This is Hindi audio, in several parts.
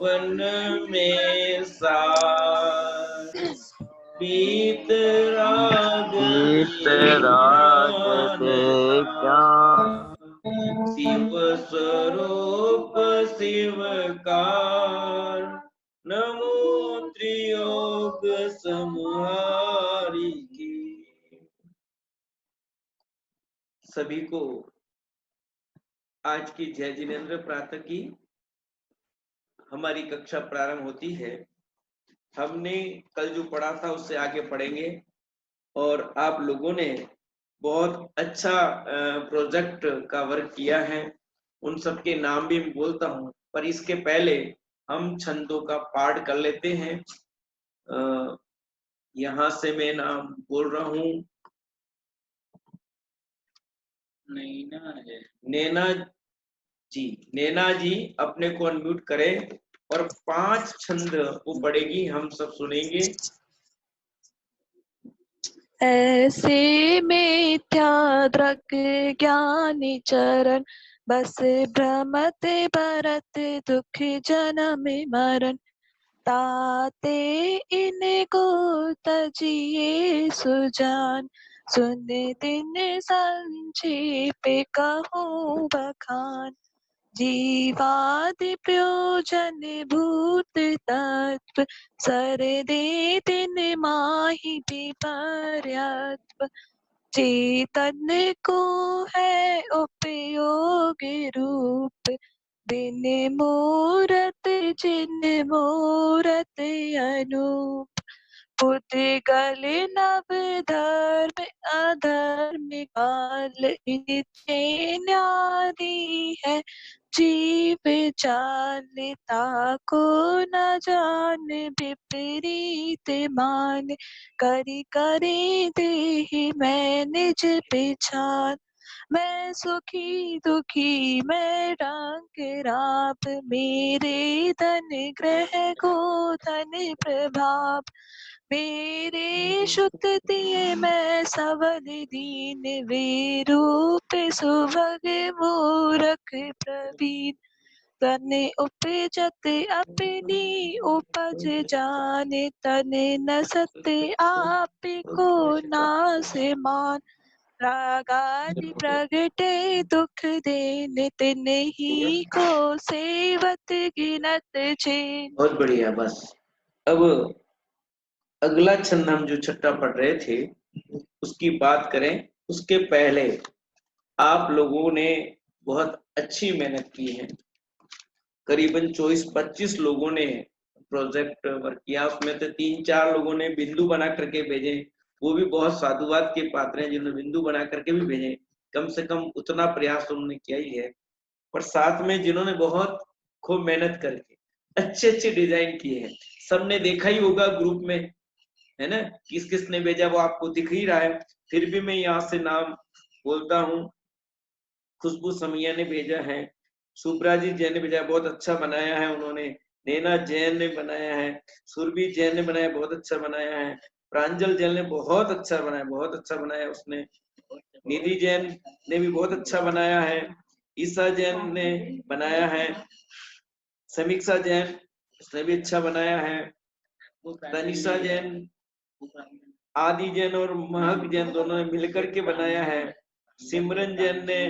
वन में सार, पीत राग देखा, शिव स्वरूप शिवकार, नमो त्रियोग समहारी की। सभी को आज की जय जिनेन्द्र प्रातः की हमारी कक्षा प्रारंभ होती है। हमने कल जो पढ़ा था उससे आगे पढ़ेंगे और आप लोगों ने बहुत अच्छा प्रोजेक्ट का वर्क किया है। उन सबके नाम भी मैं बोलता हूँ, पर इसके पहले हम छंदों का पाठ कर लेते हैं। यहाँ से मैं नाम बोल रहा हूँ, नैना जी अपने को अनम्यूट करें और 5 छंद वो पढ़ेगी, हम सब सुनेंगे। ऐसे मिथ्या दृक ज्ञानी चरण, बस भ्रमत भरत दुख जन्म मरण। ताते इनको तजिए सुजान, सुन दिन संक्षेप कहूँ बखान। जीवादि प्रयोजन भूत तत्व, सर दे दिन माहि विपर्यत्व। चेतन को है उपयोग रूप, बिन मूरत जिन मूरत अनूप। पुद्गल नव धर्म अधर्म काल, इथे न्यारी है जीव चालता को न जान। विपरीत मान करी करे देहि मैं निज पहचान। मैं सुखी दुखी मैं रंग राप, मेरे धन ग्रह को धन प्रभाव। मेरे शुद्ध दिए मैं सबल दीन, वे रूप सुभग मूरख प्रवीण। तने उपजत अपनी उपज जाने, तने न सत्य आप को नास मान। रागादि प्रगटे दुख देने, तिने ही को सेवत गिनत चेन। बहुत बढ़िया। बस अब अगला छंद हम जो छठा पढ़ रहे थे उसकी बात करें, उसके पहले आप लोगों ने बहुत अच्छी मेहनत की है। करीबन 24-25 लोगों ने प्रोजेक्ट वर्क किया। उसमें से 3-4 लोगों ने बिंदु बना करके भेजे, वो भी बहुत साधुवाद के पात्र हैं जिन्होंने बिंदु बना करके भी भेजे। कम से कम उतना प्रयास उन्होंने किया ही है। पर साथ में जिन्होंने बहुत खूब मेहनत करके अच्छे अच्छे डिजाइन किए हैं, सबने देखा ही होगा ग्रुप में, है ना, किस किस ने भेजा वो आपको दिख ही रहा है। फिर भी मैं यहाँ से नाम बोलता हूँ। खुशबू समिया ने भेजा है, सुब्रा जी जैन ने भेजा, बहुत अच्छा बनाया है उन्होंने। नैना जैन ने बनाया है, सुरभि जैन ने बनाया, बहुत अच्छा बनाया है। प्रांजल जैन ने बहुत अच्छा बनाया, बहुत अच्छा बनाया उसने। निधि जैन ने भी बहुत अच्छा बनाया है। ईसा जैन ने बनाया है। समीक्षा जैन उसने भी अच्छा बनाया है। तनिषा जैन, आदि जैन और महक जैन दोनों ने मिलकर के बनाया है। सिमरन जैन ने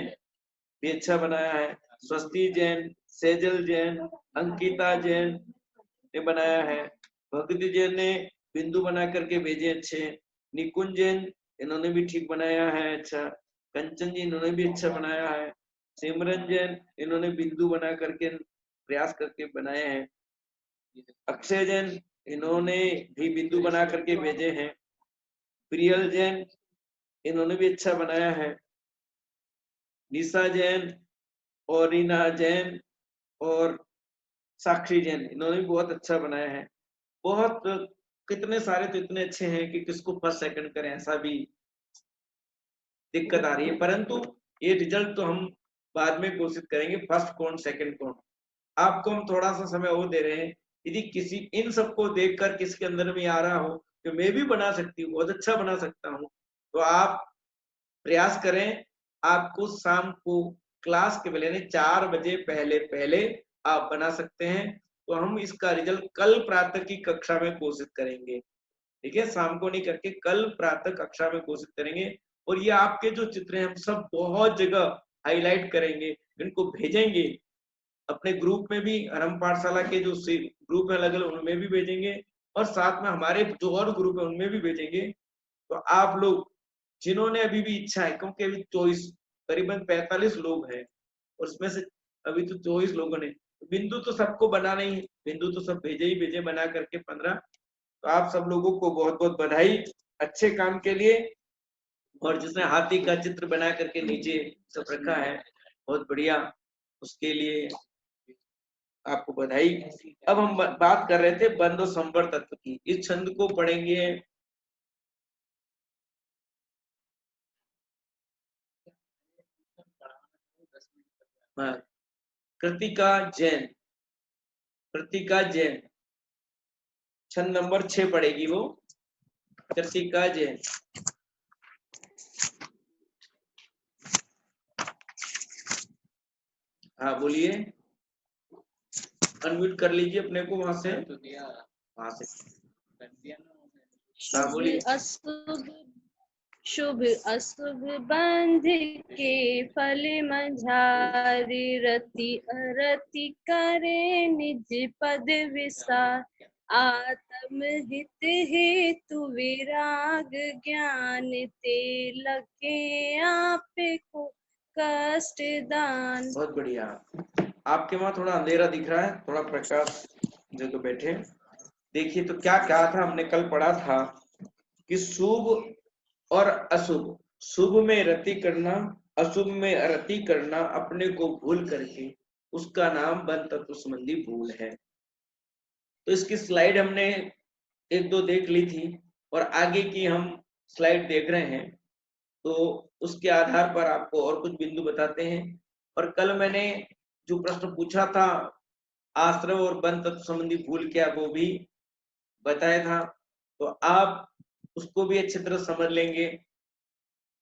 भी अच्छा बनाया है। स्वस्ति जैन, सेजल जैन, अंकिता जैन ने बनाया है। भक्ति जैन ने बिंदु बना करके भेजे अच्छे। निकुंज जैन इन्होंने भी ठीक बनाया है अच्छा। कंचन जी इन्होंने भी अच्छा बनाया है। सिमरन जैन इन्होंने बिंदु बना करके प्रयास करके बनाए हैं। अक्षय जैन इन्होंने भी बिंदु बना करके भेजे हैं। प्रियल जैन इन्होंने भी अच्छा बनाया है। निशा जैन और रीना जैन और साक्षी जैन इन्होंने भी बहुत अच्छा बनाया है। बहुत कितने सारे तो इतने अच्छे हैं कि किसको फर्स्ट सेकंड करें, ऐसा भी दिक्कत आ रही है। परंतु ये रिजल्ट तो हम बाद में कोशिश करेंगे, फर्स्ट कौन सेकंड कौन। आपको हम थोड़ा सा समय वो दे रहे हैं। यदि किसी इन सबको देखकर किसके अंदर में आ रहा हो कि मैं भी बना सकती हूँ, बहुत अच्छा बना सकता हूँ, तो आप प्रयास करें। आपको शाम को क्लास के पहले 4 बजे पहले आप बना सकते हैं। तो हम इसका रिजल्ट कल प्रातः की कक्षा में कोशिश करेंगे। ठीक है, शाम को नहीं करके कल प्रातः कक्षा में कोशिश करेंगे। और ये आपके जो चित्र हैं हम सब बहुत जगह हाईलाइट करेंगे, इनको भेजेंगे अपने ग्रुप में भी, आरंभ पाठशाला के जो ग्रुप है अलग अलग उनमें भी भेजेंगे, और साथ में हमारे जो और ग्रुप है उनमें भी भेजेंगे। तो आप लोग जिन्होंने अभी भी इच्छा है, क्योंकि अभी 24 करीबन 45 लोग हैं, और उसमें से अभी तो 24 लोगों ने बिंदु तो सबको बनाना ही है, बिंदु तो सब भेजे ही भेजे बना करके 15। तो आप सब लोगों को बहुत बहुत बधाई अच्छे काम के लिए। और जिसने हाथी का चित्र बना करके नीचे सब रखा है, बहुत बढ़िया, उसके लिए आपको बधाई। अब हम बात कर रहे थे बंध संवर तत्व की। इस छंद को पढ़ेंगे कृतिका जैन। कृतिका जैन छंद नंबर 6 पढ़ेगी वो, कृतिका जैन। हाँ बोलिए, अनम्यूट कर लीजिए अपने को वहां से, वहां से। हाँ बोलिए। शुभ अशुभ बंध के फल मझारी, रति अरति करे निज पद विसार, आत्म हित हेतु विराग ज्ञान, ते लगे आप को कष्ट दान। बहुत बढ़िया। आपके वहां थोड़ा अंधेरा दिख रहा है, थोड़ा प्रकाश जो तो बैठे। देखिए तो क्या कहा था, हमने कल पढ़ा था कि शुभ और अशुभ, शुभ में रति करना, अशुभ में अरति करना, अपने को भूल करके उसका नाम बंध तत्व संबंधी भूल है। तो इसकी स्लाइड हमने एक दो देख ली थी, और आगे की हम स्लाइड देख रहे हैं, तो उसके आधार पर आपको और कुछ बिंदु बताते हैं। और कल मैंने जो प्रश्न पूछा था आश्रय और बंध तत्व संबंधी भूल क्या, वो भी बताया था, तो आप उसको भी अच्छी तरह समझ लेंगे।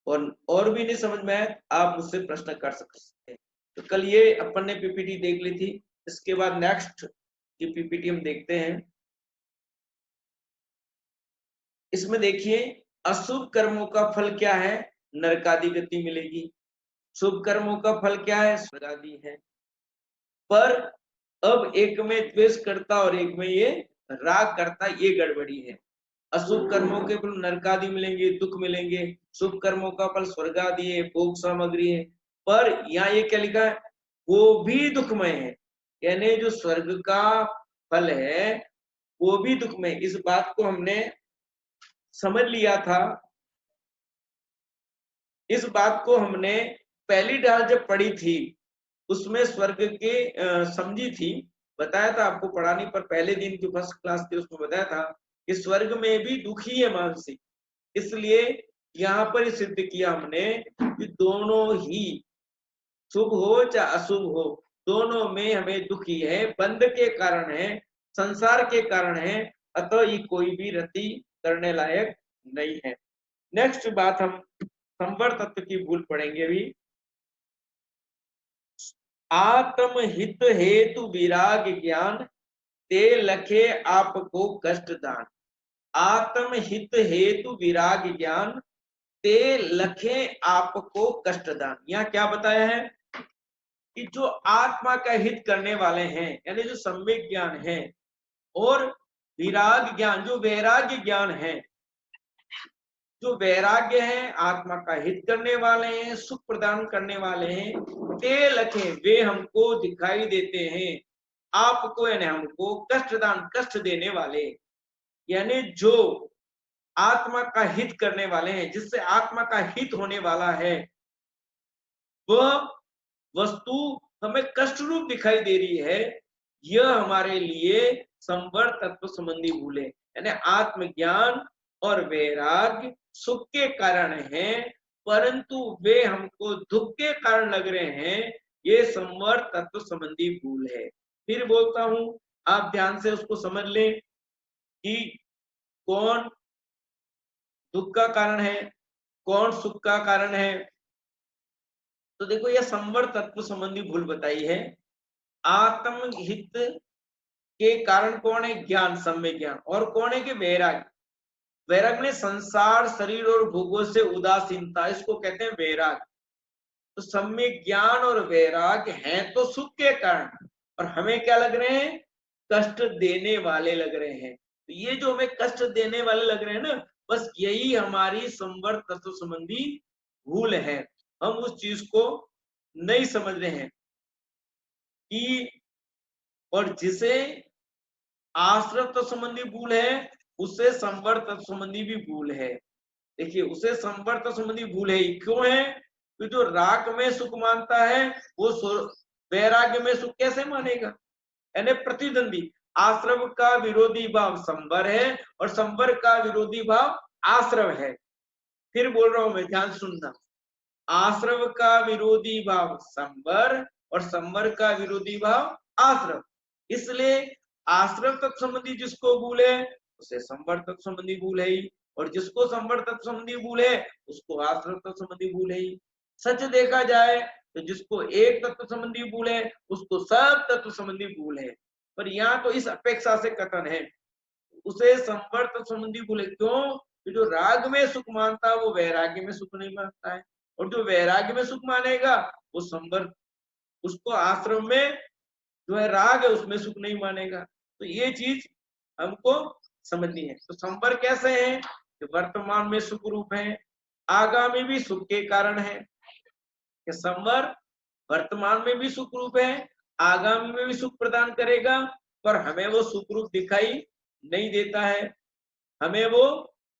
और भी नहीं समझ में आए आप मुझसे प्रश्न कर सकते हैं। तो कल ये अपन ने पीपीटी देख ली थी, इसके बाद नेक्स्ट की पीपीटी हम देखते हैं। इसमें देखिए अशुभ कर्मों का फल क्या है, नरकादि गति मिलेगी। शुभ कर्मों का फल क्या है, स्वर्गादि है। पर अब एक में द्वेष करता और एक में ये राग करता, ये गड़बड़ी है। अशुभ कर्मों के फल नरकादि मिलेंगे, दुख मिलेंगे। शुभ कर्मों का फल स्वर्गादि है, भोग सामग्री है। पर यहाँ ये क्या लिखा है, वो भी दुखमय है, यानी जो स्वर्ग का फल है वो भी दुखमय। इस बात को हमने समझ लिया था, इस बात को हमने पहली डाल जब पढ़ी थी उसमें स्वर्ग के समझी थी, बताया था आपको, पढ़ाने पर पहले दिन की फर्स्ट क्लास थी उसमें बताया था कि स्वर्ग में भी दुख ही है मानसिक। इसलिए यहाँ पर सिद्ध किया हमने कि दोनों ही, शुभ हो चाहे अशुभ हो, दोनों में हमें दुख ही है, बंध के कारण है, संसार के कारण है, अतः ये कोई भी रति करने लायक नहीं है। नेक्स्ट बात हम संवर तत्व की भूल पढ़ेंगे अभी। आत्म हित हेतु विराग ज्ञान, ते लखे आपको कष्ट दान। आत्म हित हेतु विराग ज्ञान, ते लखे आपको कष्ट दान। यहाँ क्या बताया है कि जो आत्मा का हित करने वाले हैं, यानी जो सम्यक ज्ञान है, और विराग ज्ञान जो वैराग्य ज्ञान है, जो वैराग्य है आत्मा का हित करने वाले हैं, सुख प्रदान करने वाले हैं, ते लखे वे हमको दिखाई देते हैं, आपको यानी हमको कष्टदान कष्ट देने वाले, यानी जो आत्मा का हित करने वाले हैं, जिससे आत्मा का हित होने वाला है, वह वस्तु हमें कष्ट रूप दिखाई दे रही है। यह हमारे लिए संवर तत्व संबंधी भूल है, यानी आत्मज्ञान और वैराग्य सुख के कारण है, परंतु वे हमको दुख के कारण लग रहे हैं, ये संवर तत्व संबंधी भूल है। फिर बोलता हूं, आप ध्यान से उसको समझ लें कि कौन दुख का कारण है, कौन सुख का कारण है। तो देखो यह संवर तत्व संबंधी भूल बताई है। आत्म हित के कारण कौन है? ज्ञान, सम्यक ज्ञान। और कौन है कि वैराग्य। वैराग्य में संसार, शरीर और भोगों से उदासीनता, इसको कहते हैं वैराग्य। तो सम्यक ज्ञान और वैराग्य हैं तो सुख के कारण, और हमें क्या लग रहे हैं? कष्ट देने वाले लग रहे हैं। तो ये जो हमें कष्ट देने वाले लग रहे हैं ना, बस यही हमारी संवर्त तत्व संबंधी भूल है। हम उस चीज को नहीं समझ रहे हैं कि, और जिसे आश्रय तत्व संबंधी भूल है, उससे संवर्त तत्व संबंधी भी भूल है। देखिए, उसे संवर्त तत्व संबंधी भूल है। क्यों है? तो जो राग में सुख मानता है वो वैराग्य में सुख कैसे मानेगा? यानी प्रतिद्वंदी। आश्रव का विरोधी भाव संवर है और संवर का विरोधी भाव आश्रव है। फिर बोल रहा हूं मैं, ध्यान सुनना। आश्रव का विरोधी भाव संवर और संवर का विरोधी भाव आश्रव। इसलिए आश्रव तत्व संबंधी जिसको भूल है उसे संवर तत्व संबंधी भूल है ही, और जिसको संवर तत्व संबंधी भूल है उसको आश्रव तत्व संबंधी भूल है ही। सच देखा जाए तो जिसको एक तत्व संबंधी भूल है उसको सब तत्व संबंधी भूल है। पर यहाँ तो इस अपेक्षा से कथन है, उसे संवर तत्व संबंधी भूल है। क्यों? तो जो राग में सुख मानता है वो वैराग्य में सुख नहीं मानता है, और जो वैराग्य में सुख मानेगा वो संवर, उसको आश्रम में जो है राग है उसमें सुख नहीं मानेगा। तो ये चीज हमको समझनी है। तो संवर कैसे है? कि वर्तमान में सुख रूप है, आगामी भी सुख के कारण है। कि संवर वर्तमान में भी सुख रूप है, आगामी में भी सुख प्रदान करेगा, पर हमें वो सुख रूप दिखाई नहीं देता है, हमें वो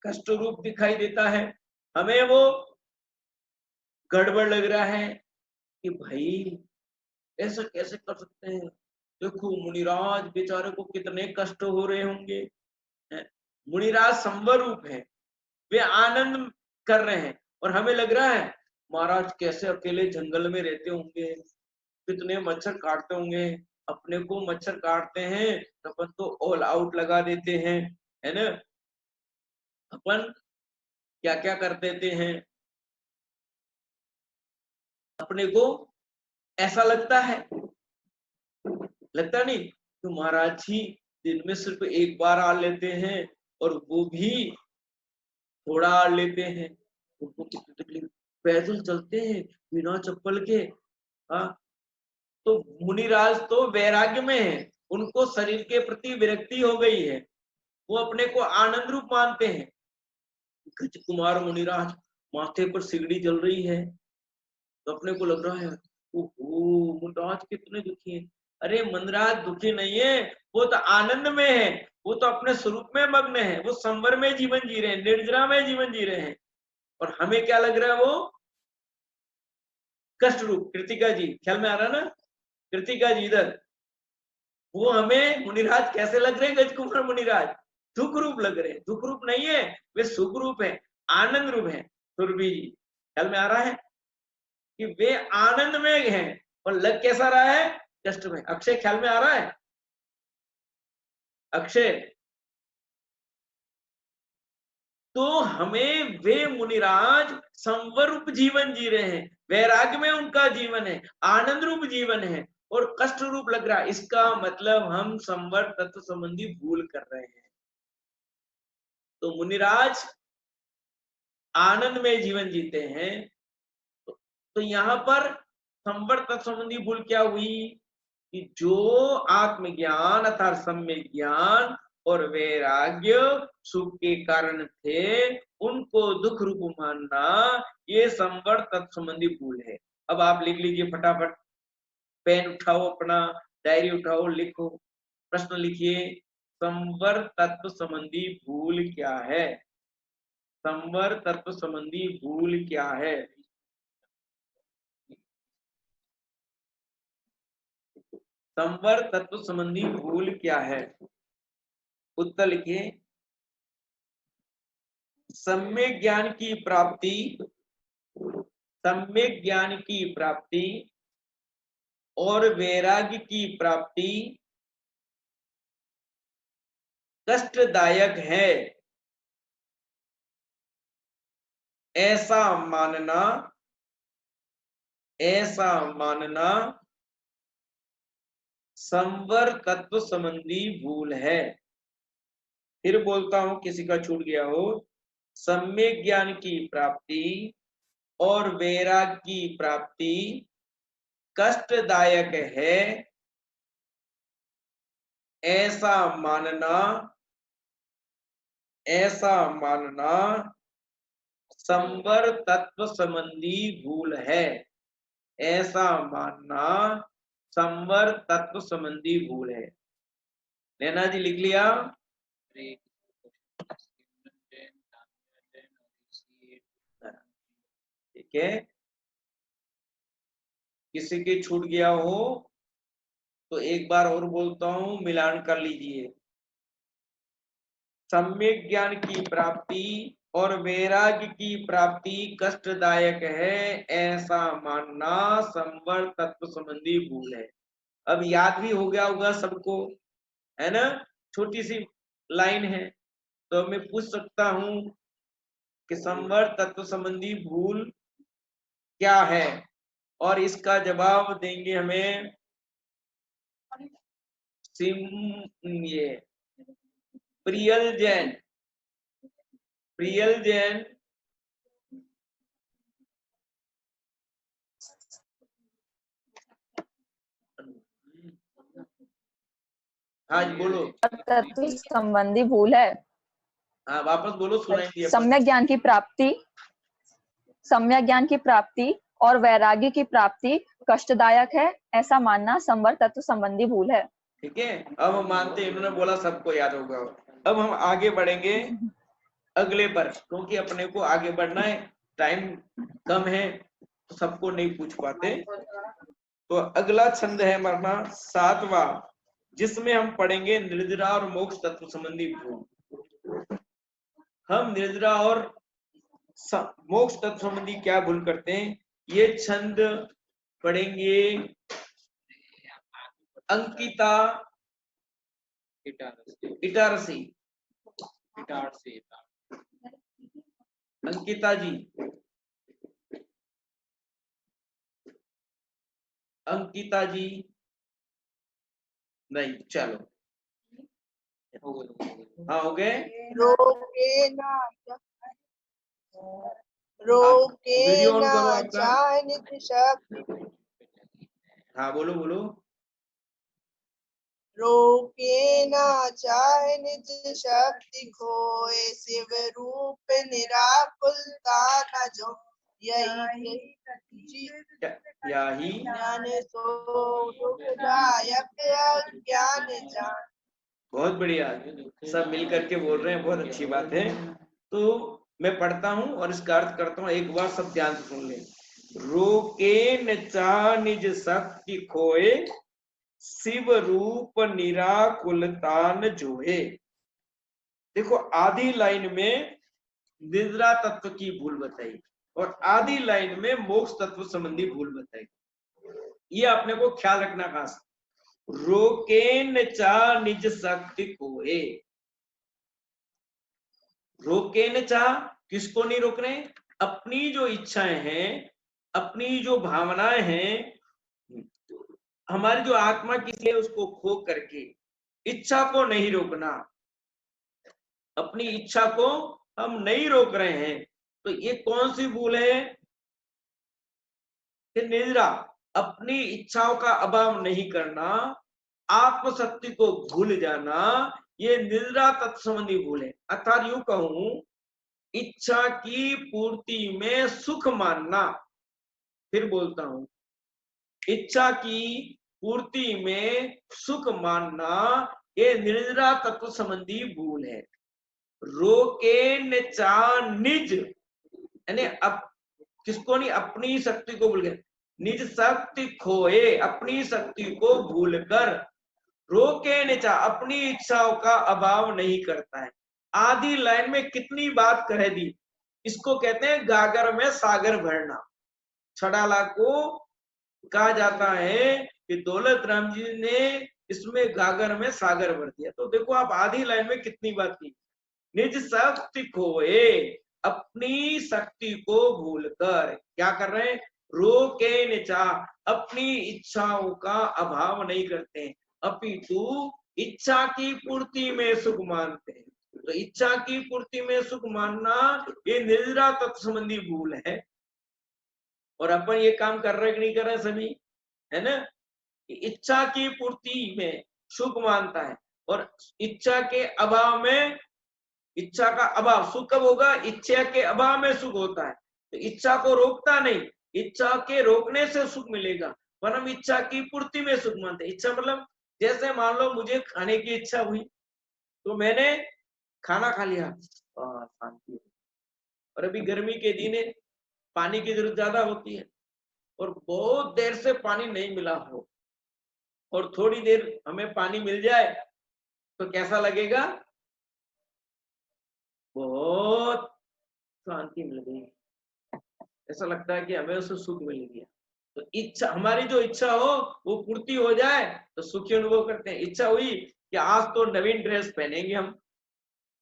कष्ट रूप दिखाई देता है। हमें वो गड़बड़ लग रहा है कि भाई ऐसा कैसे कर सकते हैं, देखो मुनिराज बेचारे को कितने कष्ट हो रहे होंगे। मुनिराज संवर रूप है, वे आनंद कर रहे हैं, और हमें लग रहा है महाराज कैसे अकेले जंगल में रहते होंगे, कितने मच्छर काटते होंगे। अपने को मच्छर काटते हैं तो अपन तो ऑल आउट लगा देते हैं, है ना। अपन क्या क्या कर देते हैं, अपने को ऐसा लगता है, लगता नहीं? तो महाराज जी दिन में सिर्फ एक बार आ लेते हैं, और वो भी थोड़ा आ लेते हैं। उनको कितनी तकलीफ, पैदल चलते हैं बिना चप्पल के। हाँ, तो मुनिराज तो वैराग्य में है, उनको शरीर के प्रति विरक्ति हो गई है, वो अपने को आनंद रूप मानते हैं। गज कुमार मुनिराज, माथे पर सिगड़ी जल रही है तो अपने को लग रहा है ओहो मुनिराज कितने दुखी है। अरे मुनिराज दुखी नहीं है, वो तो आनंद में है, वो तो अपने स्वरूप में मग्न है, वो संवर में जीवन जी रहे हैं, निर्जरा में जीवन जी रहे हैं। और हमें क्या लग रहा है? वो कष्ट रूप। कृतिका जी ख्याल में आ रहा ना? कृतिका जी इधर, वो हमें मुनिराज कैसे लग रहे हैं? गजकुमार मुनिराज दुख रूप लग रहे हैं। दुख रूप नहीं है, वे सुख रूप है, आनंद रूप है। सुरभि जी ख्याल में आ रहा है कि वे आनंद में हैं, और लग कैसा रहा है? कष्ट में। अक्षय ख्याल में आ रहा है? अक्षय, तो हमें वे मुनिराज संवर रूप जीवन जी रहे हैं, वैराग्य में उनका जीवन है, आनंद रूप जीवन है, और कष्ट रूप लग रहा है। इसका मतलब हम संवर तत्व संबंधी भूल कर रहे हैं। तो मुनिराज आनंद में जीवन जीते हैं, तो यहाँ पर संवर तत्व संबंधी भूल क्या हुई? कि जो आत्मज्ञान अर्थात सम्यक ज्ञान और वैराग्य सुख के कारण थे, उनको दुख रूप मानना, ये संवर तत्व संबंधी भूल है। अब आप लिख लीजिए फटाफट, पेन उठाओ, अपना डायरी उठाओ, लिखो, प्रश्न लिखिए, संवर तत्व संबंधी भूल क्या है? संवर तत्व संबंधी भूल क्या है? संवर तत्व संबंधी भूल क्या है? उत्तर लिखिए। सम्यक ज्ञान की प्राप्ति, सम्यक ज्ञान की प्राप्ति और वैराग्य की प्राप्ति कष्टदायक है, ऐसा मानना, ऐसा मानना संवर तत्व संबंधी भूल है। फिर बोलता हूं, किसी का छूट गया हो। सम्यक ज्ञान की प्राप्ति और वैराग्य की प्राप्ति कष्टदायक है, ऐसा मानना संवर तत्व संबंधी भूल है। ऐसा मानना संवर तत्व संबंधी भूल है। नैना जी लिख लिया? ठीक है। किसी की छूट गया हो तो एक बार और बोलता हूं, मिलान कर लीजिए। सम्यक ज्ञान की प्राप्ति और वैराग्य की प्राप्ति कष्टदायक है, ऐसा मानना संवर तत्व संबंधी भूल है। अब याद भी हो गया होगा सबको, है ना? छोटी सी लाइन है, तो मैं पूछ सकता हूं कि संवर तत्व संबंधी भूल क्या है, और इसका जवाब देंगे हमें ये प्रियल जैन। प्रियल जैन, हाँ जी बोलो। तत्व संबंधी भूल है। हाँ वापस बोलो, सुनाई दिया। सम्यक ज्ञान की प्राप्ति और वैराग्य की प्राप्ति कष्टदायक है, ऐसा मानना संवर तत्व संबंधी भूल है। ठीक है, अब हम मानते हैं, इन्होंने बोला सबको याद होगा। अब हम आगे बढ़ेंगे अगले पर, क्योंकि अपने को आगे बढ़ना है, टाइम कम है तो सबको नहीं पूछ पाते। तो अगला छंद है हमारा 7वां, जिसमें हम पढ़ेंगे निर्जरा और मोक्ष तत्व संबंधी भूल। हम निर्जरा और मोक्ष तत्व संबंधी क्या भूल करते हैं, ये छंद पढ़ेंगे अंकिता इटारसी। अंकिता जी, अंकिता जी नहीं, चलो हाँ हो गए। वीडियो ऑन करो आपका। हाँ बोलो बोलो। रोके ना चाहे निज शक्ति खोए, शिव रूप निराकुलता न जो, यही ज्ञान सो दुखदायक अज्ञान जान। बहुत बढ़िया, सब मिलकर के बोल रहे हैं, बहुत अच्छी बात है। तो मैं पढ़ता हूं और इसका अर्थ करता हूं, एक बार सब ध्यान से सुन ले। रोके न चा निज शक्ति खोए, शिव रूप निराकुलता न जोहे। देखो, आधी लाइन में निद्रा तत्व की भूल बताई और आधी लाइन में मोक्ष तत्व संबंधी भूल बताई। ये अपने को ख्याल रखना खास। रोके न चा निज शक्ति खोए, रोके न चा, किसको नहीं रोक रहे? अपनी जो इच्छाएं हैं, अपनी जो भावनाएं हैं, हमारी जो आत्मा की है, उसको खो करके इच्छा को नहीं रोकना। अपनी इच्छा को हम नहीं रोक रहे हैं, तो ये कौन सी भूल है? कि निद्रा, अपनी इच्छाओं का अभाव नहीं करना, आत्मशक्ति को भूल जाना, ये निद्रा तत्व संबंधी भूल है। अर्थात यूं कहूं, इच्छा की पूर्ति में सुख मानना। फिर बोलता हूं, इच्छा की पूर्ति में सुख मानना, ये निद्रा तत्व संबंधी भूल है। रोके न चा निज, यानी अब किसको नहीं? अपनी शक्ति को भूल गए। निज शक्ति खोए, अपनी शक्ति को भूलकर। रोके न चा, अपनी इच्छाओं का अभाव नहीं करता है। आधी लाइन में कितनी बात कह दी। इसको कहते हैं गागर में सागर भरना। छड़ाला को कहा जाता है कि दौलत राम जी ने इसमें गागर में सागर भर दिया। तो देखो आप आधी लाइन में कितनी बात की। निज शक्ति खोए, अपनी शक्ति को भूलकर क्या कर रहे हैं? रोके निचा, अपनी इच्छाओं का अभाव नहीं करते हैं। अपितु इच्छा की पूर्ति में सुख मानते हैं। तो इच्छा की पूर्ति में सुख मानना ये निद्रा तत्व संबंधी भूल है। और अपन ये काम कर रहे कि नहीं कर रहे सभी, है ना? इच्छा की पूर्ति में सुख मानता है और इच्छा के अभाव में, इच्छा का अभाव सुख कब होगा? इच्छा के अभाव में सुख होता है। तो इच्छा को रोकता नहीं, इच्छा के रोकने से सुख मिलेगा, पर हम इच्छा की पूर्ति में सुख मानते हैं। इच्छा मतलब जैसे मान लो मुझे खाने की इच्छा हुई तो मैंने खाना खा लिया, शांति। और अभी गर्मी के दिन है, पानी की जरूरत ज्यादा होती है और बहुत देर से पानी नहीं मिला हो और थोड़ी देर हमें पानी मिल जाए तो कैसा लगेगा? बहुत शांति मिल गई, ऐसा लगता है कि हमें उससे सुख मिल गया। तो इच्छा, हमारी जो इच्छा हो वो पूर्ति हो जाए तो सुखी अनुभव करते हैं। इच्छा हुई कि आज तो नवीन ड्रेस पहनेंगे हम,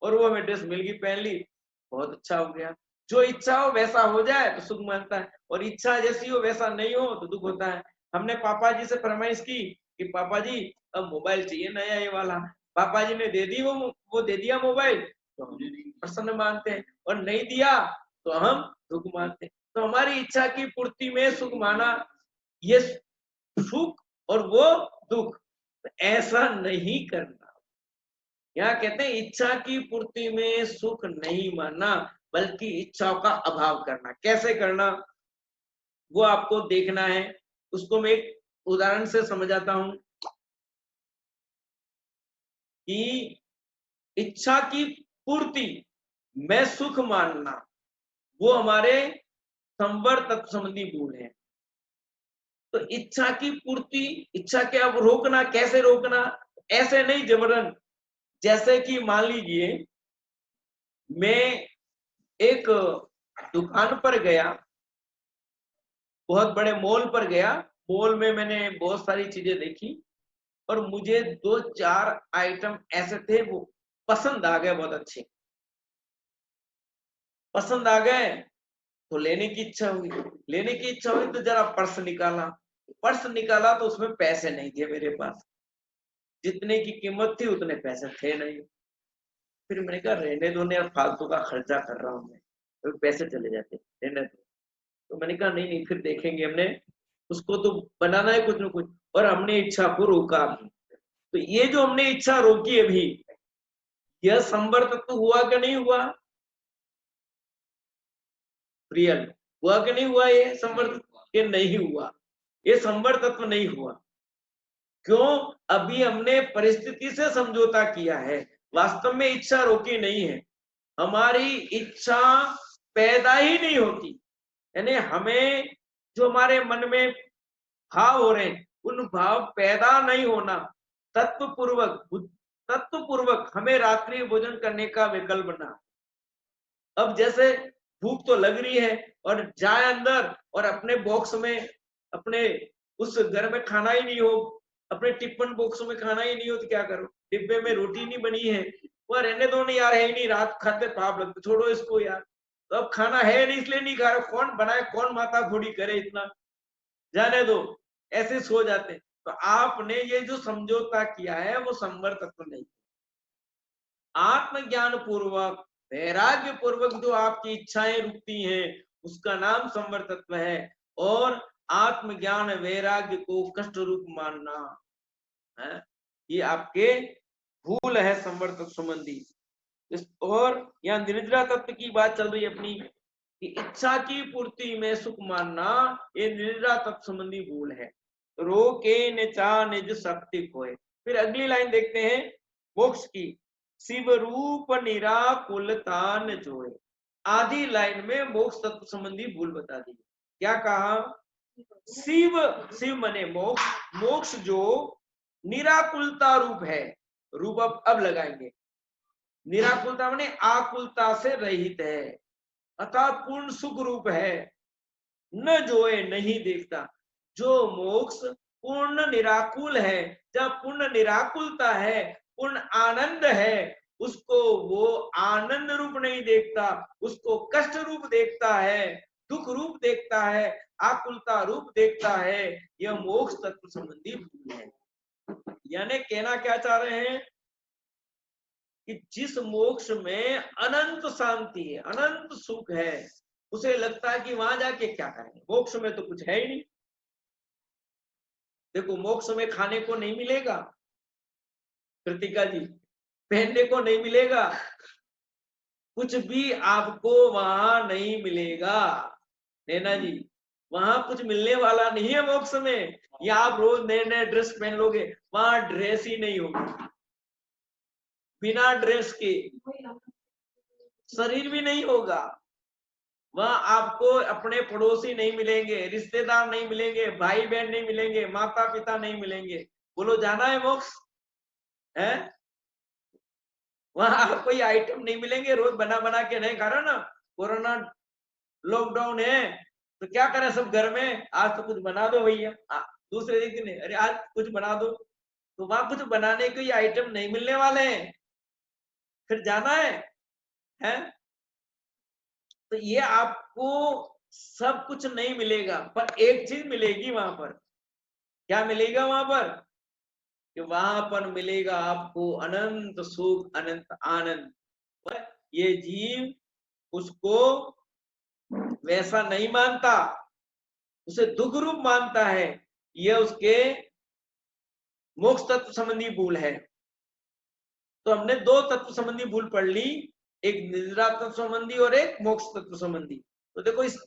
और वो हमें ड्रेस मिल गई, पहन ली, बहुत अच्छा हो गया। जो इच्छा हो वैसा हो जाए तो सुख मिलता है, और इच्छा जैसी हो वैसा नहीं हो तो दुख होता है। हमने पापा जी से फरमाइश की कि पापा जी अब मोबाइल चाहिए नया ये वाला, पापा जी ने दे दी, वो दे दिया मोबाइल, तो हम प्रसन्न मानते हैं, और नहीं दिया तो हम दुख मानते हैं। तो हमारी इच्छा की पूर्ति में सुख माना, ये सुख और वो दुख, तो ऐसा नहीं करना। यहाँ कहते हैं इच्छा की पूर्ति में सुख नहीं मानना, बल्कि इच्छाओं का अभाव करना। कैसे करना वो आपको देखना है, उसको मैं एक उदाहरण से समझाता हूं कि इच्छा की पूर्ति में सुख मानना वो हमारे संवर तत्व संबंधी भूल है। तो इच्छा की पूर्ति, इच्छा के अब रोकना, कैसे रोकना? ऐसे नहीं जबरन। जैसे कि मान लीजिए मैं एक दुकान पर गया, बहुत बड़े मॉल पर गया, मॉल में मैंने बहुत सारी चीजें देखी और मुझे 2-4 आइटम ऐसे थे वो पसंद आ गए, बहुत अच्छे पसंद आ गए, तो लेने की इच्छा हुई। लेने की इच्छा हुई तो जरा पर्स निकाला तो उसमें पैसे नहीं थे मेरे पास, जितने की कीमत थी उतने पैसे थे नहीं। फिर मैंने कहा रहने दो यार, फालतू का खर्चा कर रहा हूँ मैं, तो पैसे चले जाते, रहने दो। तो मैंने कहा नहीं नहीं, फिर देखेंगे, हमने उसको तो बनाना है कुछ न कुछ, और हमने इच्छा को रोका भी। तो ये जो हमने इच्छा रोकी अभी, यह संवर तत्व हुआ कि नहीं हुआ? रियल हुआ कि नहीं हुआ? ये संवर के नहीं हुआ, ये संवर तत्व नहीं हुआ। क्यों? अभी हमने परिस्थिति से समझौता किया है, वास्तव में इच्छा रोकी नहीं है। हमारी इच्छा पैदा ही नहीं होती, यानी हमें जो हमारे मन में भाव हो रहे हैं उन भाव पैदा नहीं होना, तत्व पूर्वक हमें रात्रि भोजन करने का विकल्प बना। अब जैसे भूख तो लग रही है और जाए अंदर और अपने बॉक्स में, अपने उस घर में खाना ही नहीं हो, अपने टिफिन बॉक्स में खाना ही नहीं हो, तो क्या करो? डिब्बे में रोटी नहीं बनी है, वह रहने दो नहीं यार, है ही नहीं, रात खाते पाप लगते, छोड़ो इसको यार। तो अब खाना है नहीं इसलिए नहीं खा रहे, कौन बनाए, कौन माता घोड़ी करे इतना, जाने दो, ऐसे सो जाते। तो आपने ये जो समझौता किया है वो संवर तत्व नहीं। आत्मज्ञान पूर्वक, वैराग्य पूर्वक जो आपकी इच्छाएं रुकती हैं उसका नाम संवर तत्व है। और आत्मज्ञान वैराग्य को कष्ट रूप मानना है, ये आपके भूल है संवर तत्व संबंधी। और यहाँ निद्रा तत्व की बात चल रही है अपनी, कि इच्छा की पूर्ति में सुख मानना ये निद्रा तत्व संबंधी भूल है। रोके निचा निज शक्ति खोए। फिर अगली लाइन देखते हैं मोक्ष की, शिव रूप निराकुलता न जोए। आधी लाइन में मोक्ष तत्व संबंधी भूल बता दी। क्या कहा? शिव मने मोक्ष, मोक्ष जो निराकुलता रूप है, रूप अब लगाएंगे। निराकुलता माने आकुलता से रहित है, अतः पूर्ण सुख रूप है। न जोए नहीं देखता, जो मोक्ष पूर्ण निराकुल है, जब पूर्ण निराकुलता है, पूर्ण आनंद है, उसको वो आनंद रूप नहीं देखता, उसको कष्ट रूप देखता है, दुख रूप देखता है, आकुलता रूप देखता है। यह मोक्ष तत्व संबंधी भूल है। यानी कहना क्या चाह रहे हैं कि जिस मोक्ष में अनंत शांति है, अनंत सुख है, उसे लगता है कि वहां जाके क्या करेंगे, मोक्ष में तो कुछ है ही नहीं। देखो मोक्ष में खाने को नहीं मिलेगा कृतिका जी, पहनने को नहीं मिलेगा, कुछ भी आपको वहां नहीं मिलेगा नैना जी, वहां कुछ मिलने वाला नहीं है मोक्ष में। या आप रोज नए नए ड्रेस पहन लोगे, वहां ड्रेस ही नहीं होगी, बिना ड्रेस के शरीर भी नहीं होगा। वहां आपको अपने पड़ोसी नहीं मिलेंगे, रिश्तेदार नहीं मिलेंगे, भाई बहन नहीं मिलेंगे, माता पिता नहीं मिलेंगे। बोलो जाना है मोक्ष है? वहां आप कोई आइटम नहीं मिलेंगे, रोज बना बना के नहीं खा रहा ना, कोरोना लॉकडाउन है तो क्या करें सब घर में, आज तो कुछ बना दो भैया, दूसरे दिन अरे आज कुछ बना दो, तो वहां कुछ बनाने के आइटम नहीं मिलने वाले हैं, फिर जाना है? तो ये आपको सब कुछ नहीं मिलेगा, पर एक चीज मिलेगी वहां पर। क्या मिलेगा वहां पर? कि वहां पर मिलेगा आपको अनंत सुख, अनंत आनंद। पर ये जीव उसको वैसा नहीं मानता, उसे दुख रूप मानता है। यह उसके मोक्ष तत्व संबंधी भूल है। तो हमने दो तत्व संबंधी भूल पढ़ ली, एक निद्रा तत्व संबंधी और एक मोक्ष तत्व संबंधी। तो देखो इस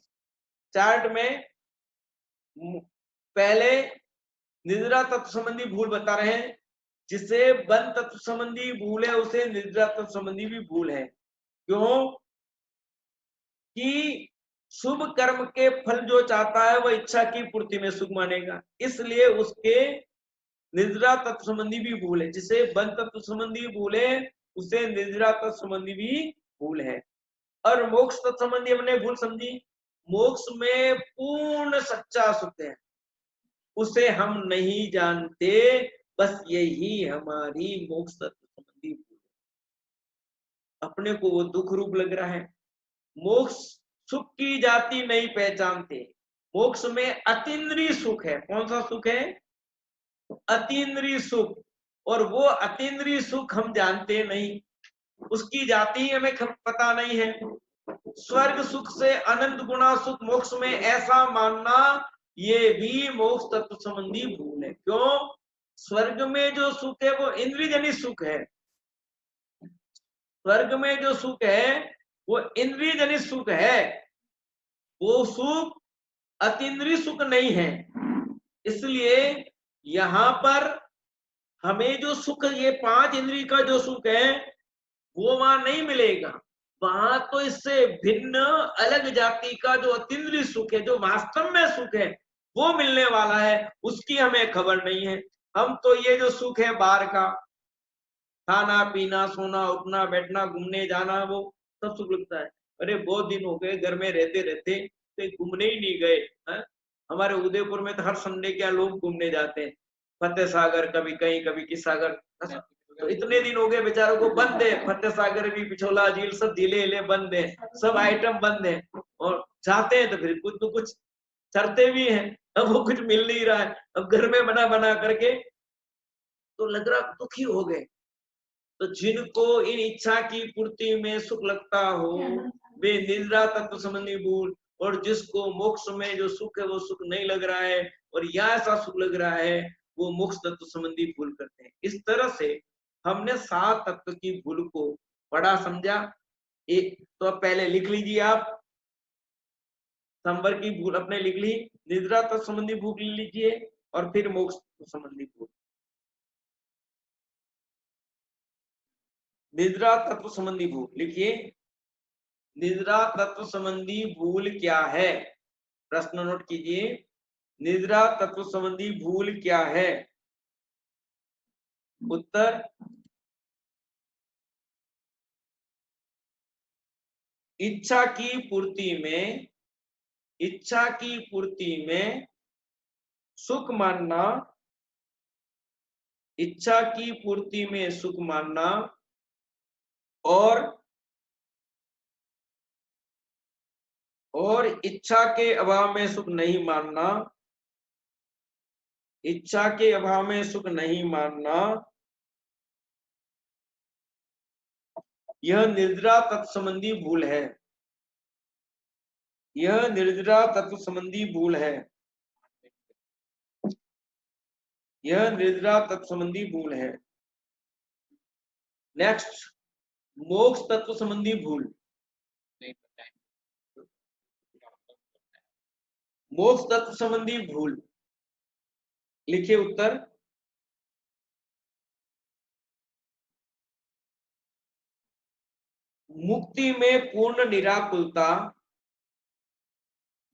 चार्ट में पहले निद्रा तत्व संबंधी भूल बता रहे हैं, जिसे बंध तत्व संबंधी भूल है उसे निद्रा तत्व संबंधी भी भूल है। क्यों? कि शुभ कर्म के फल जो चाहता है वह इच्छा की पूर्ति में सुख मानेगा, इसलिए उसके निद्रा तत्व संबंधी भी भूल है। जिसे बंध तत्व संबंधी भूल है उसे निद्रा तत्व संबंधी भी भूल है। और मोक्ष तत्व संबंधी हमने भूल समझी, मोक्ष में पूर्ण सच्चा सुख है, उसे हम नहीं जानते, बस यही हमारी मोक्ष तत्व संबंधी भूल है। अपने को वो दुख रूप लग रहा है। मोक्ष सुख की जाति नहीं पहचानते। मोक्ष में अतीन्द्रिय सुख है। कौन सा सुख है? अतीन्द्रिय सुख। और वो अतीन्द्रिय सुख हम जानते नहीं, उसकी जाति हमें पता नहीं है। स्वर्ग सुख से अनंत गुना सुख मोक्ष में, ऐसा मानना ये भी मोक्ष तत्व संबंधी भूल है। क्यों? स्वर्ग में जो सुख है वो इंद्रियजनित सुख है। स्वर्ग में जो सुख है वो इंद्रियजनित सुख है, वो सुख अतीन्द्रिय सुख नहीं है। इसलिए यहाँ पर हमें जो सुख, ये पांच इंद्रिय का जो सुख है वो वहां नहीं मिलेगा। वहां तो इससे भिन्न अलग जाति का जो अतीन्द्रिय सुख है, जो वास्तव में सुख है, वो मिलने वाला है। उसकी हमें खबर नहीं है। हम तो ये जो सुख है बाहर का, खाना पीना सोना उठना बैठना घूमने जाना, वो सब सुख लगता है। अरे बहुत दिन हो गए घर में रहते रहते, तो घूमने ही नहीं गए है? हमारे उदयपुर में तो हर संडे क्या लोग घूमने जाते हैं, फतेह सागर, कभी कहीं कभी किस सागर। तो इतने दिन हो गए बेचारों को, बंद है फतेह सागर भी, पिछोला झील, सब झीले हिले बंद है, सब आइटम बंद है। और जाते हैं तो फिर कुछ तो कुछ चरते भी हैं, अब वो कुछ मिल नहीं रहा है। अब घर में बना बना करके तो लग रहा दुखी हो गए। तो जिनको इन इच्छा की पूर्ति में सुख लगता हो वे निद्रा तत्व संबंधी भूल, और जिसको मोक्ष में जो सुख है वो सुख नहीं लग रहा है और या ऐसा सुख लग रहा है, वो मोक्ष तत्व संबंधी भूल करते हैं। इस तरह से हमने 7 तत्व की भूल को पढ़ा समझा। एक तो अब पहले लिख लीजिए आप, संवर की भूल अपने लिख ली, निद्रा तत्व संबंधी भूल लीजिए और फिर मोक्ष संबंधी भूल। निद्रा तत्व संबंधी भूल लिखिए। निद्रा तत्व संबंधी भूल क्या है? प्रश्न नोट कीजिए। निद्रा तत्व संबंधी भूल क्या है? उत्तर इच्छा की पूर्ति में, इच्छा की पूर्ति में सुख मानना, इच्छा की पूर्ति में सुख मानना और इच्छा के अभाव में सुख नहीं मानना, इच्छा के अभाव में सुख नहीं मानना, यह निद्रा तत्व संबंधी भूल है। यह निद्रा तत्व संबंधी भूल है। यह निद्रा तत्व संबंधी भूल है। नेक्स्ट, मोक्ष तत्व संबंधी भूल। मोक्ष तत्व संबंधी भूल, लिखिए उत्तर। मुक्ति में पूर्ण निराकुलता,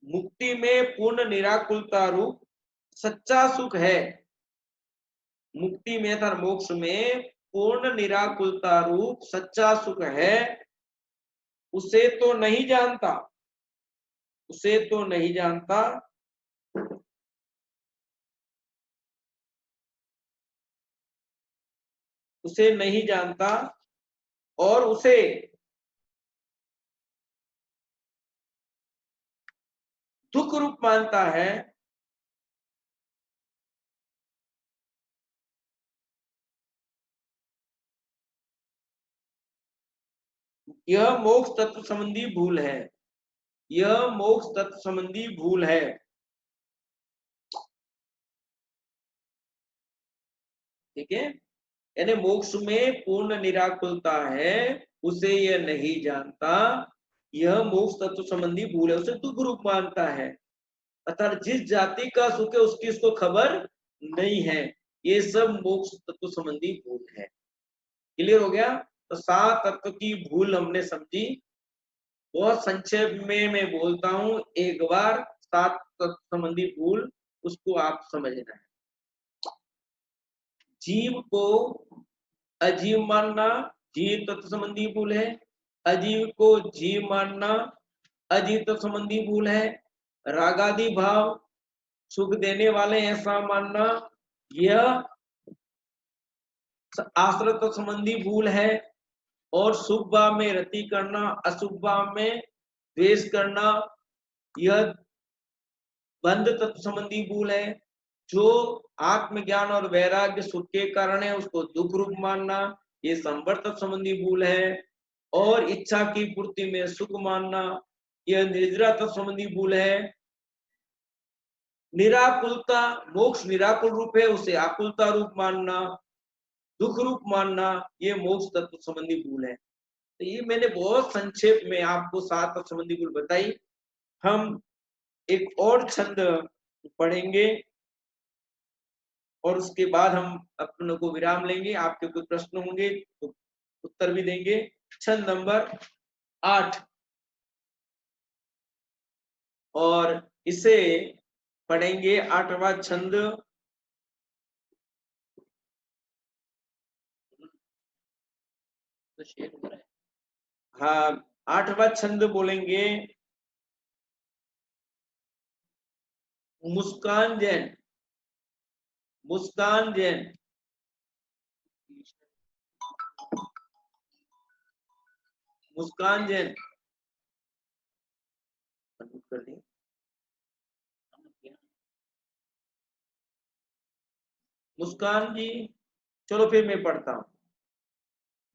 मुक्ति में पूर्ण निराकुलता रूप सच्चा सुख है। मुक्ति में अर्थात मोक्ष में पूर्ण निराकुलता रूप सच्चा सुख है, उसे तो नहीं जानता, उसे तो नहीं जानता। उसे नहीं जानता और उसे दुख रूप मानता है। यह मोक्ष तत्व संबंधी भूल है। यह मोक्ष तत्व संबंधी भूल है। ठीक है, यानी मोक्ष में पूर्ण निराकुलता है, उसे यह नहीं जानता, यह मोक्ष तत्व संबंधी भूल है। उसे दुख रूप मानता है, अर्थात जिस जाति का सुख है उसकी उसको खबर नहीं है। ये सब मोक्ष तत्व संबंधी भूल है। क्लियर हो गया? तो 7 तत्व की भूल हमने समझी। बहुत संक्षेप में मैं बोलता हूं एक बार। 7 तत्व संबंधी भूल, उसको आप समझना है। जीव को अजीव मानना, जीव तत्व संबंधी भूल है। अजीव को जीव मानना, अजीव तत्व संबंधी भूल है। रागादि भाव सुख देने वाले ऐसा मानना, यह आश्रय तत्व संबंधी भूल है। और शुभ भाव में रति करना, अशुभ भाव में द्वेष करना, यह बंध तत्व संबंधी भूल है। जो आत्मज्ञान और वैराग्य सुख के कारण है उसको दुख रूप मानना, ये संवर्त तत्व संबंधी भूल है। और इच्छा की पूर्ति में सुख मानना, यह निद्रा तत्व संबंधी भूल है। निराकुलता, मोक्ष निराकुल रूप है, उसे आकुलता रूप मानना, दुख रूप मानना, ये मोक्ष तत्व संबंधी भूल है। तो ये मैंने बहुत संक्षेप में आपको 7 तत्व संबंधी भूल बताई। हम एक और छंद पढ़ेंगे और उसके बाद हम अपनों को विराम लेंगे। आपके कोई प्रश्न होंगे तो उत्तर भी देंगे। छंद नंबर 8, और इसे पढ़ेंगे 8वां छंद। हाँ, 8वां छंद बोलेंगे मुस्कान जैन। मुस्कान जैन, मुस्कान जैन मुस्कान जी, चलो फिर मैं पढ़ता हूं।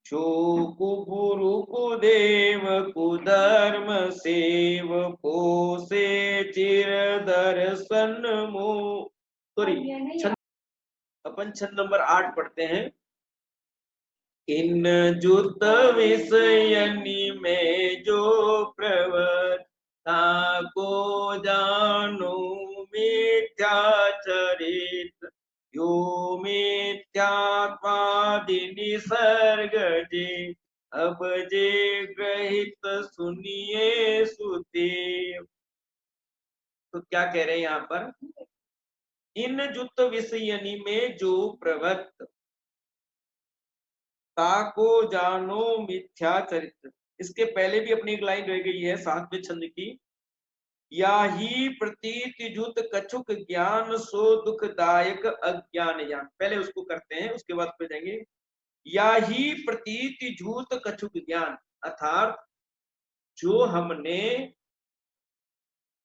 जो गुरु कुदेव कुधर्म सेव पोसे चिर दर्शन मो। सॉरी, अपन छंद नंबर 8 पढ़ते हैं। इन जुत विषयनि में जो प्रवृत्ता को जानो मिथ्या चरित, यो मिथ्यात्वादि निसर्ग जे, अब जे ग्रहित सुनिए सुदेव। तो क्या कह रहे हैं यहाँ पर? इन जुत विषयनि में जो प्रवृत्त ताको जानो मिथ्या चरित्र। इसके पहले भी अपनी एक लाइन रह गई है 7वें छंद की। या ही प्रतीति जुत कछुक ज्ञान सो दुखदायक अज्ञान ज्ञान। पहले उसको करते हैं, उसके बाद फिर जाएंगे। या ही प्रतीति झूत कछुक ज्ञान, अर्थात जो हमने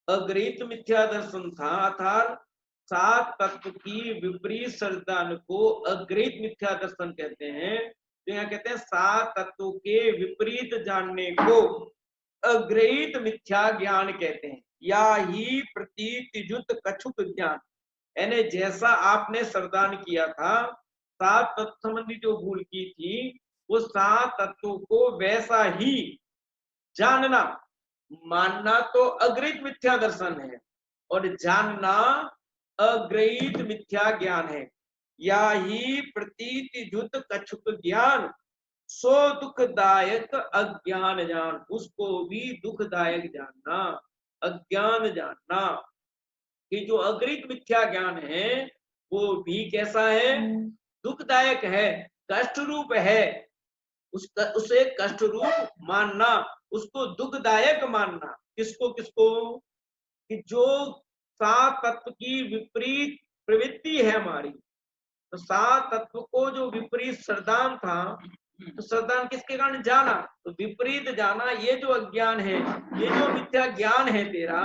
अग्रहित मिथ्या दर्शन था, अर्थात सात तत्व की विपरीत सिद्धांत को अग्रहित मिथ्या दर्शन कहते हैं। तो यहाँ कहते हैं सात तत्वों के विपरीत जानने को अग्रहित मिथ्या ज्ञान कहते हैं। या ही प्रतीतियुक्त कछुक ज्ञान, यानी जैसा आपने श्रद्धान किया था, सात तत्व संबंधी जो भूल की थी, वो सात तत्वों को वैसा ही जानना, मानना तो अग्रहित मिथ्या दर्शन है और जानना अग्रहित मिथ्या ज्ञान है। या ही प्रतीतियुक्त कछुक ज्ञान सो दुखदायक अज्ञान जान, उसको भी दुखदायक जानना, अज्ञान जानना। कि जो अग्रहित मिथ्या ज्ञान है वो भी कैसा है, दुखदायक है, कष्ट रूप है। उसे कष्ट रूप मानना, उसको दुखदायक मानना। किसको किसको, कि जो सात तत्व की विपरीत प्रवृत्ति है हमारी, तो सात तत्व को जो विपरीत श्रद्धान था, तो श्रद्धान किसके कारण जाना, तो विपरीत जाना। ये जो अज्ञान है, ये जो मिथ्या ज्ञान है तेरा,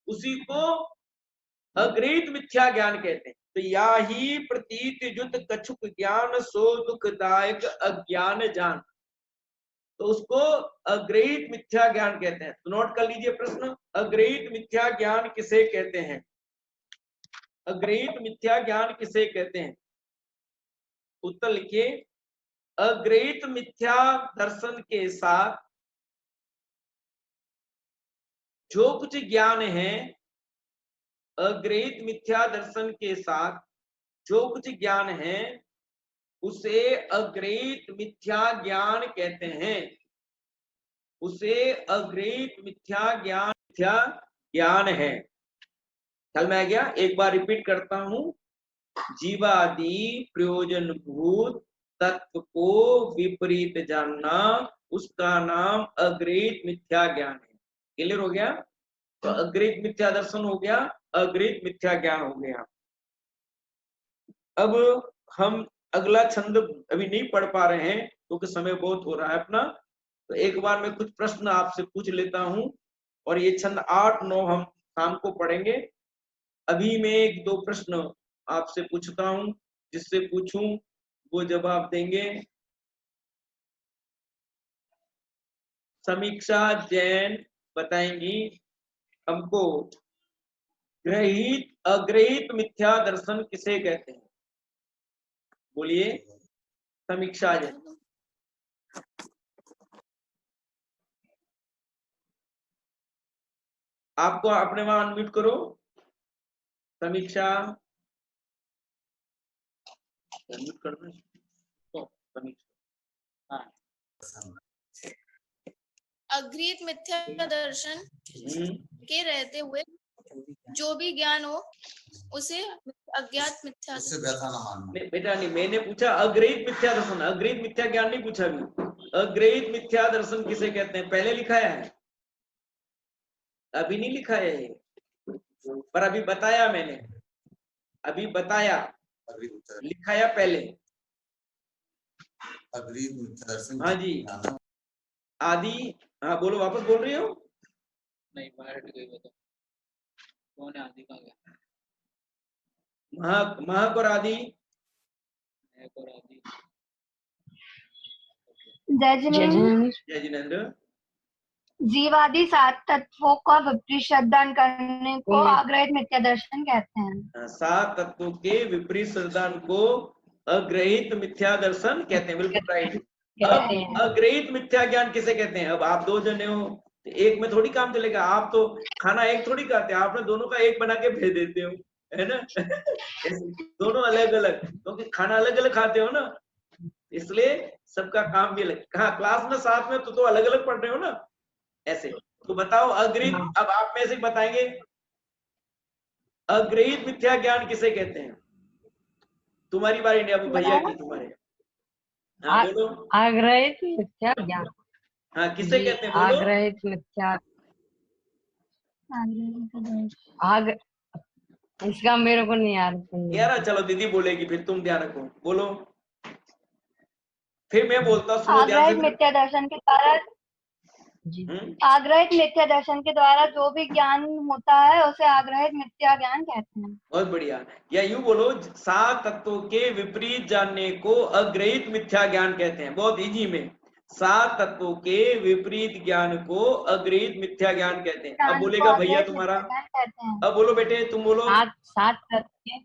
उसी को अग्रहित मिथ्या ज्ञान कहते हैं। तो या ही प्रतीतियुक्त कछुक ज्ञान सो दुखदायक अज्ञान जान, तो उसको अग्रहित मिथ्या ज्ञान कहते हैं। तो नोट कर लीजिए प्रश्न, अग्रहित मिथ्या ज्ञान किसे कहते हैं? अग्रहित मिथ्या ज्ञान किसे कहते हैं? उत्तर लिखिए। अग्रहित मिथ्या दर्शन के साथ जो कुछ ज्ञान है, अग्रहित मिथ्या दर्शन के साथ जो कुछ ज्ञान है, उसे अग्रहित मिथ्या ज्ञान कहते हैं। उसे अग्रहित मिथ्या ज्ञान है। ख्याल में आ गया? एक बार रिपीट करता हूं। जीवादि प्रयोजन भूत तत्व को विपरीत जानना, उसका नाम अग्रहित मिथ्या ज्ञान है। क्लियर हो गया? तो अग्रहित मिथ्या दर्शन हो गया, अग्रहित मिथ्या ज्ञान हो गया। अब हम अगला छंद अभी नहीं पढ़ पा रहे हैं क्योंकि समय बहुत हो रहा है अपना, तो एक बार मैं कुछ प्रश्न आपसे पूछ लेता हूं और ये छंद 8, 9 हम शाम को पढ़ेंगे। अभी मैं एक दो प्रश्न आपसे पूछता हूं, जिससे पूछूं वो जवाब देंगे। समीक्षा जैन बताएंगी हमको ग्रहित अग्रहित मिथ्या दर्शन किसे कहते हैं? बोलिए समीक्षा जैन। आपको अपने वहां अनम्यूट करो। समीक्षा अनम्यूट करना है तो समीक्षा। हाँ, अग्रहित मिथ्या दर्शन के रहते हुए जो भी ज्ञान हो उसे अज्ञात मिथ्या उससे व्यथा न मानना। बेटा नहीं, मैंने पूछा अग्रहित मिथ्या दर्शन, अग्रहित मिथ्या ज्ञान नहीं पूछा अभी। अग्रहित मिथ्या दर्शन किसे कहते हैं? पहले लिखाया है, अभी नहीं लिखा है, पर अभी बताया मैंने, अभी बताया, लिखाया पहले। अग्रहित मिथ्या दर्शन। हाँ जी आदि, हाँ बोलो, वापस बोल रही हो? नहीं बाहर हट गई, बताओ कौन है आदि? कहाँ गया? महक और आदि। महक और आदि। जय जिनेंद्र। जीवादि सात तत्वों का विपरीत श्रद्धान करने को अग्रहित मिथ्या दर्शन कहते हैं। सात तत्वों के विपरीत श्रद्धान को अग्रहित मिथ्या दर्शन कहते हैं। बिल्कुल राइट। अब अग्रहित मिथ्या ज्ञान किसे कहते हैं? अब आप दो जने हो, एक में थोड़ी काम चलेगा। आप तो खाना एक थोड़ी खाते हैं, आपने दोनों का एक बना के भेज देते हो, है ना? दोनों अलग अलग, क्योंकि खाना अलग अलग खाते हो ना, इसलिए सबका काम भी अलग। हाँ, क्लास में साथ में तो अलग अलग पढ़ रहे हो ना, ऐसे। तो बताओ अग्रहित, अब आप में से बताएंगे अग्रहित मिथ्या ज्ञान किसे कहते हैं? तुम्हारी बारी नहीं, अब भैया की तुम्हारे। हाँ बोलो। अग्रहित मिथ्या ज्ञान। हाँ किसे कहते हैं? बोलो। अग्रहित मिथ्या, इसका मेरे को नहीं यार। चलो दीदी बोलेगी, फिर तुम ध्यान रखो, बोलो। फिर मैं बोलता हूँ, अग्रहित मिथ्या दर्शन के कारण जी आग्रहित मिथ्या दर्शन के द्वारा जो भी ज्ञान होता है उसे आग्रहित मिथ्या ज्ञान कहते हैं। बहुत बढ़िया। या यूं बोलो, 7 तत्वों के विपरीत जानने को अग्रहित मिथ्या ज्ञान कहते हैं। बहुत इजी में, 7 तत्वों के विपरीत ज्ञान को अग्रहित मिथ्या ज्ञान कहते हैं। अब बोलेगा भैया तुम्हारा, अब बोलो बेटे तुम बोलो। 7 तत्व के,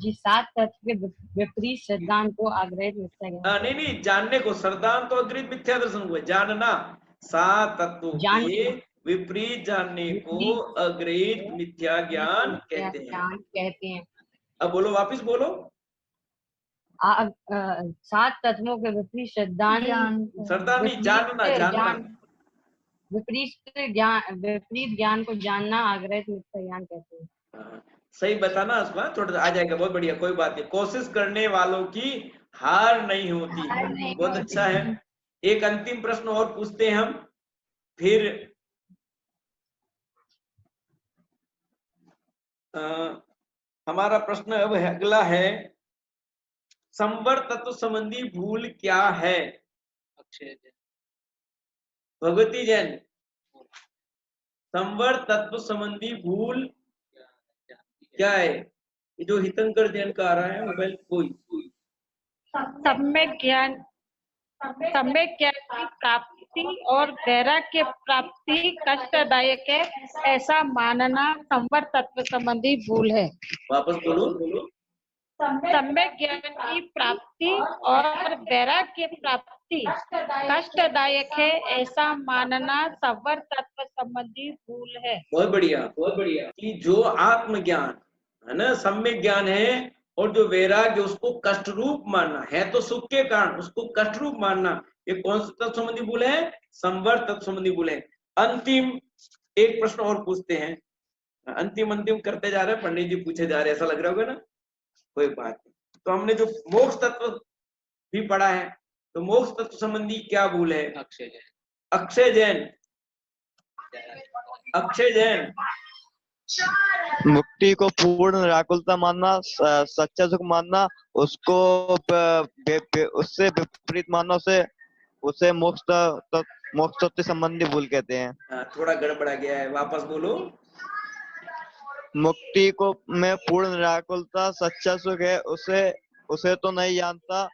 जी 7 तत्व के विपरीत सिद्धांत को आग्रहित मिथ्या ज्ञान। नहीं, जानने को सिद्धांत तो अग्रहित मिथ्या दर्शन हुआ, जानना। 7 तत्वों के विपरीत जानने को अग्रहित मिथ्या ज्ञान कहते हैं। अब बोलो, वापिस बोलो। 7 तत्वों के विपरीत सिद्धांत, नहीं, जानना। विपरीत ज्ञान को जानना आग्रहित मिथ्या ज्ञान कहते हैं। सही बताना, थोड़ा आ जाएगा। बहुत बढ़िया, कोई बात नहीं। कोशिश करने वालों की हार नहीं होती। बहुत अच्छा है। एक अंतिम प्रश्न और पूछते हैं हम, फिर हमारा प्रश्न अब अगला है, संवर तत्व संबंधी भूल क्या है? भगवती जैन, संवर तत्व संबंधी भूल क्या है? ये जो हितंकर जैन का आ रहा है मोबाइल, कोई सम्यक ज्ञान की प्राप्ति और वैराग्य की प्राप्ति कष्टदायक है ऐसा मानना संवर तत्व संबंधी भूल है। वापस बोलो। सम्यक ज्ञान की प्राप्ति और वैराग्य की प्राप्ति कष्टदायक है ऐसा मानना संवर तत्व संबंधी भूल है। बहुत बढ़िया, बहुत बढ़िया। कि जो आत्मज्ञान है ना, सम्यक ज्ञान है, और जो वैराग्य उसको कष्ट रूप मानना है, तो सुख के कारण उसको कष्ट रूप मानना, ये कौन सा तत्व संबंधी भूल है? संवर तत्व संबंधी भूल है। अंतिम एक प्रश्न और पूछते हैं। अंतिम करते जा रहे हैं, पंडित जी पूछे जा रहे हैं, ऐसा लग रहा होगा ना? कोई बात नहीं। तो हमने जो मोक्ष तत्व भी पढ़ा है, तो मोक्ष तत्व संबंधी क्या भूल है? अक्षय जैन। मुक्ति को पूर्ण निराकुलता मानना, सच्चा सुख मानना, उसको उससे विपरीत मानना, उसे मोक्ष तत्व संबंधी भूल कहते हैं। थोड़ा गड़बड़ा गया है, वापस बोलो। मुक्ति को में पूर्ण निराकुलता, सच्चा सुख है, उसे तो नहीं जानता,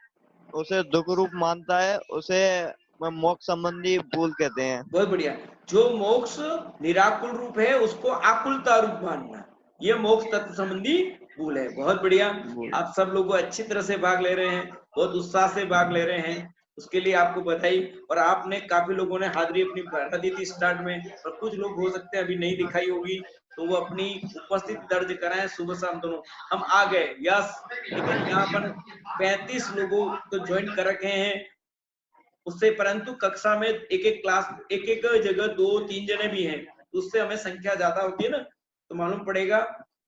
उसे दुख रूप मानता है, उसे मोक्ष संबंधी भूल कहते हैं। बहुत बढ़िया। जो मोक्ष निराकुल रूप है उसको आकुलता रूप मानना, ये मोक्ष तत्व संबंधी भूल है। बहुत बढ़िया। आप सब लोग अच्छी तरह से भाग ले रहे हैं, बहुत उत्साह से भाग ले रहे हैं, उसके लिए आपको बधाई। और आपने, काफी लोगों ने हाजिरी अपनी बढ़ा दी थी स्टार्ट में, और कुछ लोग हो सकते हैं अभी नहीं दिखाई होगी, तो वो अपनी उपस्थिति दर्ज कराएं सुबह शाम दोनों। हम आ गए, यस। लेकिन यहाँ पर 35 लोगों तो ज्वाइन कर रखे हैं उससे, परंतु कक्षा में एक क्लास एक जगह 2-3 जने भी हैं, तो उससे हमें संख्या ज्यादा होती है ना, तो मालूम पड़ेगा।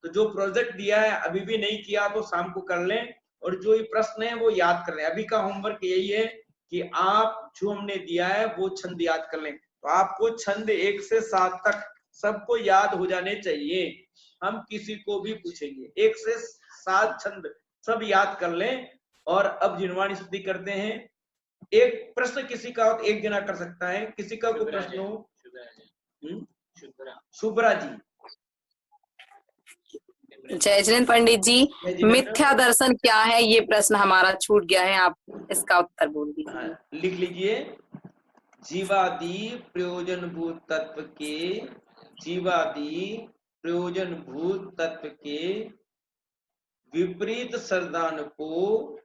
तो जो प्रोजेक्ट दिया है अभी भी नहीं किया तो शाम को कर लें, और जो ये प्रश्न है वो याद कर लें। अभी का होमवर्क यही है कि आप जो हमने दिया है वो छंद याद कर लें। तो आपको छंद 1 से 7 तक सबको याद हो जाने चाहिए। हम किसी को भी पूछेंगे, 1 से 7 छंद सब याद कर लें। और अब जिनवाणी स्तुति करते हैं। एक प्रश्न किसी का हो, एक जना कर सकता है, किसी का कोई प्रश्न हो? शुभ्रा जी। जय जयंत पंडित जी, मिथ्या दर्शन क्या है, ये प्रश्न हमारा छूट गया है, आप इसका उत्तर बोल दीजिए। लिख लीजिए। जीवादि प्रयोजनभूत तत्व के, जीवादि प्रयोजनभूत तत्व के विपरीत श्रद्धान को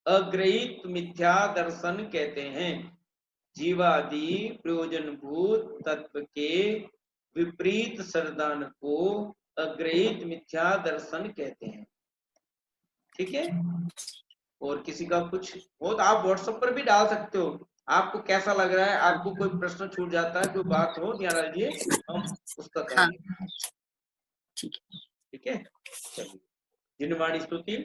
अग्रहित मिथ्या दर्शन कहते हैं। जीवादि प्रयोजनभूत तत्व के विपरीत श्रद्धान को अग्रहित मिथ्या दर्शन कहते हैं। ठीक है। और किसी का कुछ हो तो आप व्हाट्सएप पर भी डाल सकते हो। आपको कैसा लग रहा है, आपको कोई प्रश्न छूट जाता है, कोई बात हो, ध्यान रखिए, हम उसका करेंगे। ठीक है। चलिए, जिनवाणी स्तुति।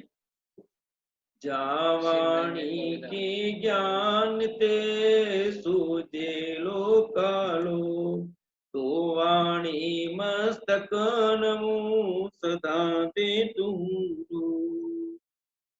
जावाणी की ज्ञान ते सूझे लोकालो, तो वाणी मस्तक नमो सदा